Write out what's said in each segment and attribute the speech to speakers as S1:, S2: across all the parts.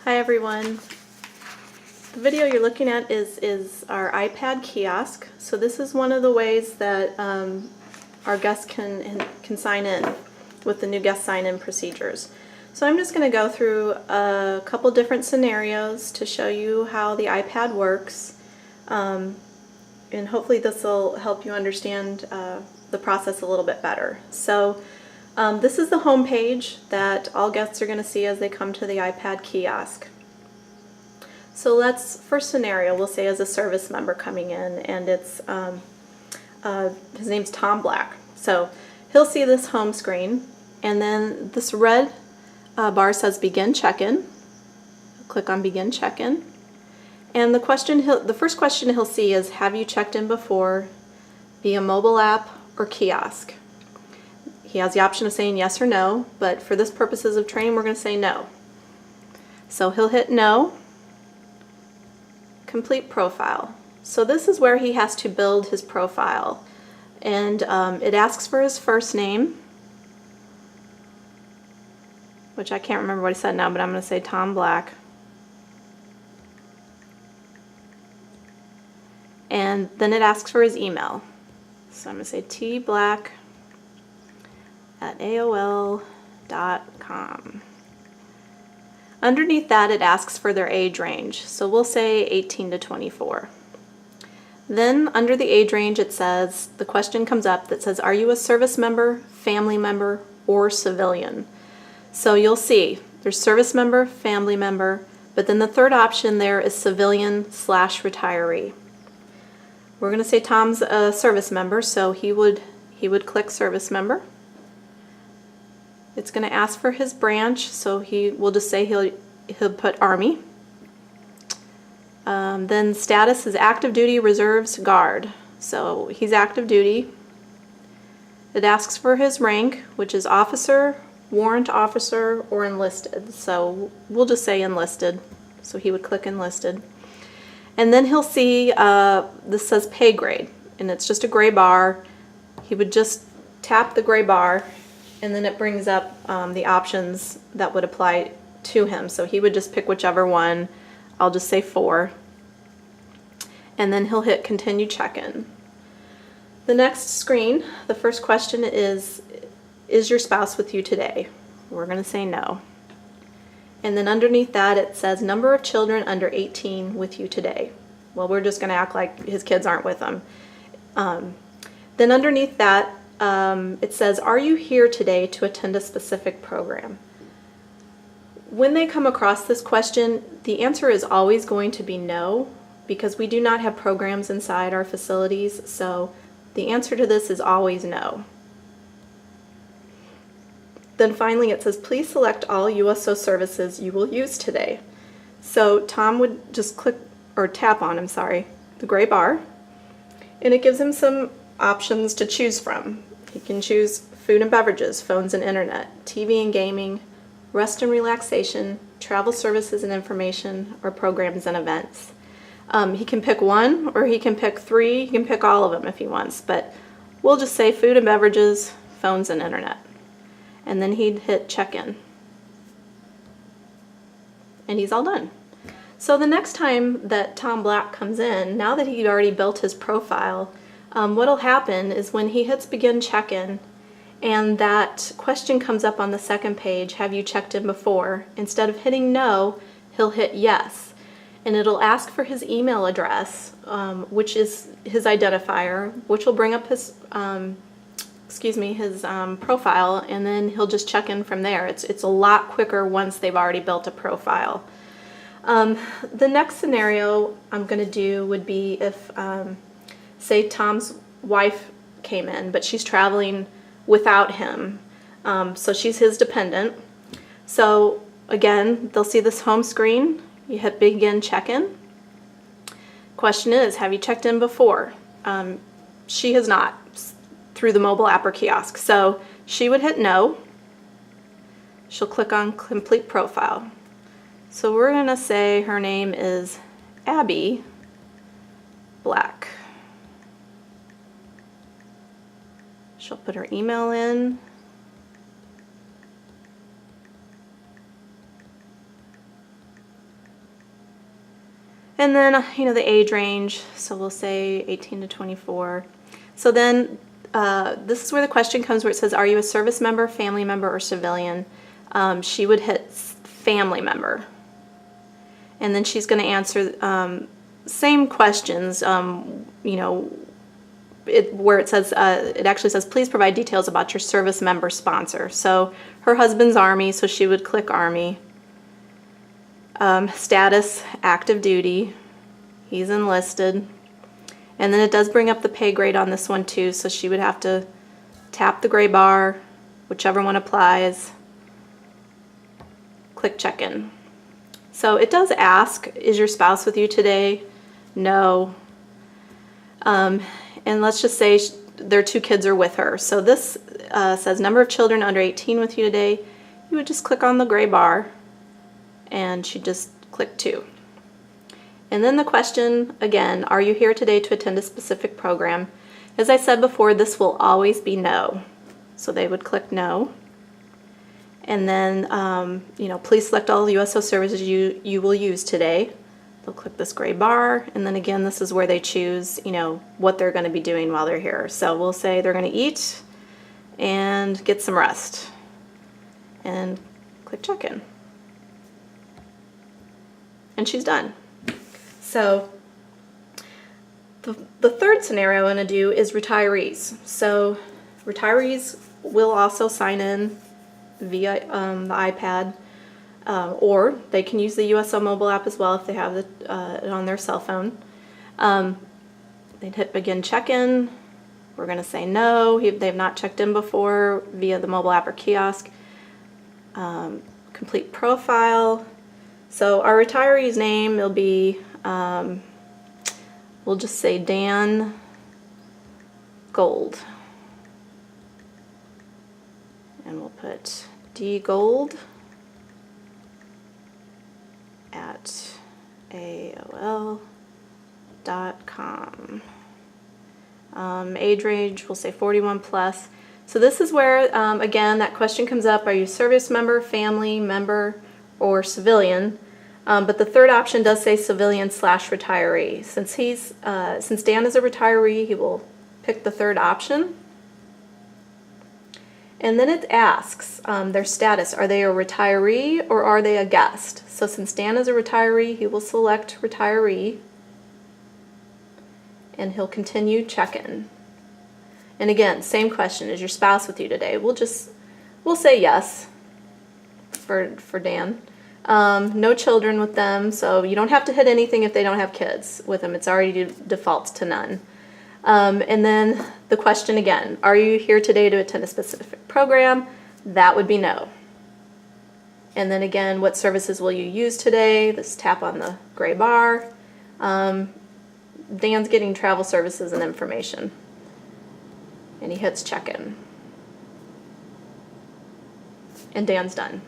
S1: Hi everyone. The video you're looking at is our iPad kiosk. So this is one of the ways that our guests can sign in with the new guest sign-in procedures. So I'm just going to go through a couple different scenarios to show you how the iPad works, and hopefully this will help you understand the process a little bit better. So this is the home page that all guests are going to see as they come to the iPad kiosk. So let's, first scenario, we'll say as a service member coming in, and it's his name's Tom Black. So he'll see this home screen, and then this red bar says Begin Check-in. Click on Begin Check-in, and the first question he'll see is, have you checked in before via mobile app or kiosk? He has the option of saying yes or no, but for this purposes of training, we're going to say no. So he'll hit no. Complete profile. So this is where he has to build his profile, and it asks for his first name, which I can't remember what he said now, but I'm going to say Tom Black. And then it asks for his email. So I'm going to say tblack@aol.com. Underneath that, it asks for their age range. So we'll say 18 to 24. Then under the age range, it says, the question comes up that says, are you a service member, family member, or civilian? So you'll see there's service member, family member, but then the third option there is civilian/retiree. We're going to say Tom's a service member, so he would click service member. It's going to ask for his branch, so we'll just say he'll put Army. Then status is active duty, reserves, guard. So he's active duty. It asks for his rank, which is officer, warrant officer, or enlisted. So we'll just say enlisted. So he would click enlisted. And then he'll see this says pay grade, and it's just a gray bar. He would just tap the gray bar, and then it brings up the options that would apply to him. So he would just pick whichever one. I'll just say 4. And then he'll hit continue check-in. The next screen, the first question is your spouse with you today? We're going to say no. And then underneath that it says number of children under 18 with you today. Well, we're just going to act like his kids aren't with him. Then underneath that, it says, are you here today to attend a specific program? When they come across this question, the answer is always going to be no, because we do not have programs inside our facilities, so the answer to this is always no. Then finally it says, please select all USO services you will use today. So Tom would just click, or tap on, the gray bar, and it gives him some options to choose from. He can choose food and beverages, phones and internet, TV and gaming, rest and relaxation, travel services and information, or programs and events. He can pick one, or he can pick 3. He can pick all of them if he wants, but we'll just say food and beverages, phones and internet. And then he'd hit check-in. And he's all done. So the next time that Tom Black comes in, now that he'd already built his profile, what'll happen is when he hits begin check-in and that question comes up on the second page, have you checked in before? Instead of hitting no, he'll hit yes. And it'll ask for his email address, which is his identifier, which will bring up his profile, and then he'll just check in from there. It's a lot quicker once they've already built a profile. The next scenario I'm going to do would be if say Tom's wife came in, but she's traveling without him, so she's his dependent. So again, they'll see this home screen. You hit begin check-in. Question is, have you checked in before? She has not, through the mobile app or kiosk. So she would hit no. She'll click on complete profile. So we're going to say her name is Abby Black. She'll put her email in. And then, the age range, so we'll say 18 to 24. So then this is where the question comes where it says, are you a service member, family member, or civilian? She would hit family member. And then she's going to answer same questions, where it says, it actually says, please provide details about your service member sponsor. So her husband's Army, so she would click Army. Status, active duty. He's enlisted. And then it does bring up the pay grade on this one too, so she would have to tap the gray bar, whichever one applies, click check-in. So it does ask, is your spouse with you today? No. And let's just say their 2 kids are with her. So this says number of children under 18 with you today. You would just click on the gray bar and she'd just click 2. And then the question again, are you here today to attend a specific program? As I said before, this will always be no. So they would click no. And then, please select all the USO services you will use today. They'll click this gray bar, and then again, this is where they choose, what they're going to be doing while they're here. So we'll say they're going to eat and get some rest. And click check-in. And she's done. So the third scenario I'm going to do is retirees. So retirees will also sign in via the iPad. Or they can use the USO mobile app as well if they have it on their cell phone. They'd hit begin check-in. We're going to say no. They've not checked in before via the mobile app or kiosk. Complete profile. So our retiree's name will be, we'll just say Dan Gold. And we'll put D Gold at AOL.com. Age range, we'll say 41 plus. So this is where, again, that question comes up, are you a service member, family member, or civilian? But the third option does say civilian/retiree. Since Dan is a retiree, he will pick the third option. And then it asks their status. Are they a retiree or are they a guest? So since Dan is a retiree, he will select retiree. And he'll continue check-in. And again, same question. Is your spouse with you today? We'll say yes for Dan. No children with them, so you don't have to hit anything if they don't have kids with them. It's already defaults to none. And then the question again, are you here today to attend a specific program? That would be no. And then again, what services will you use today? Let's tap on the gray bar. Dan's getting travel services and information. And he hits check-in. And Dan's done.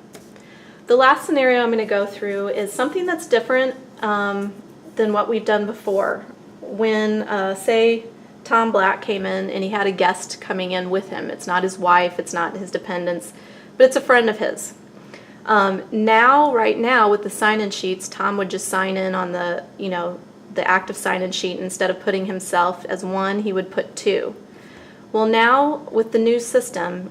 S1: The last scenario I'm going to go through is something that's different than what we've done before. When, say, Tom Black came in and he had a guest coming in with him. It's not his wife, it's not his dependents, but it's a friend of his. Right now, with the sign-in sheets, Tom would just sign in on the active sign-in sheet. Instead of putting himself as 1, he would put 2. Well, now with the new system,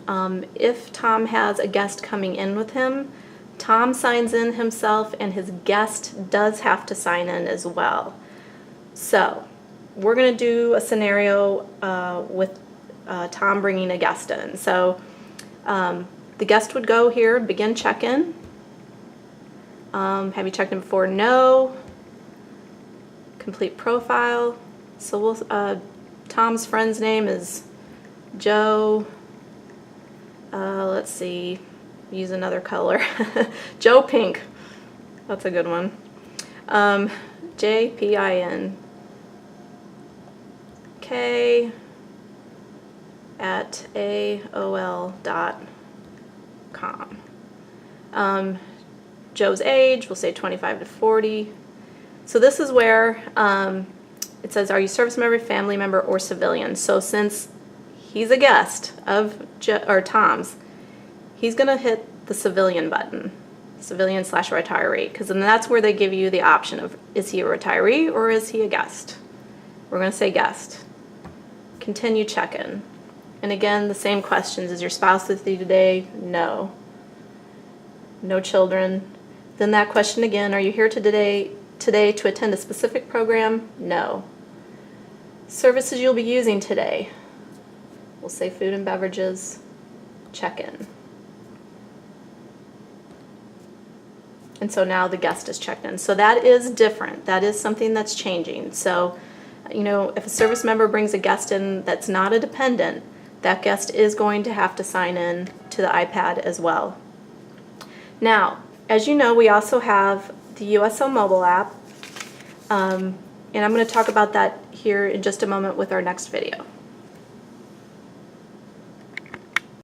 S1: if Tom has a guest coming in with him, Tom signs in himself and his guest does have to sign in as well. So we're going to do a scenario with Tom bringing a guest in. So the guest would go here, begin check-in. Have you checked in before? No. Complete profile. So Tom's friend's name is Joe. Let's see. Use another color. Joe Pink. That's a good one. JPIN. K at AOL.com. Joe's age, we'll say 25 to 40. So this is where it says, are you service member, family member, or civilian? So since he's a guest of Tom's, he's going to hit the civilian button. civilian/retiree, because then that's where they give you the option of, is he a retiree or is he a guest? We're going to say guest. Continue check-in. And again, the same questions. Is your spouse with you today? No. No children. Then that question again, are you here today to attend a specific program? No. Services you'll be using today. We'll say food and beverages. Check-in. And so now the guest is checked in. So that is different. That is something that's changing. So, you know, if a service member brings a guest in that's not a dependent, that guest is going to have to sign in to the iPad as well. Now, as you know, we also have the USO mobile app, and I'm going to talk about that here in just a moment with our next video.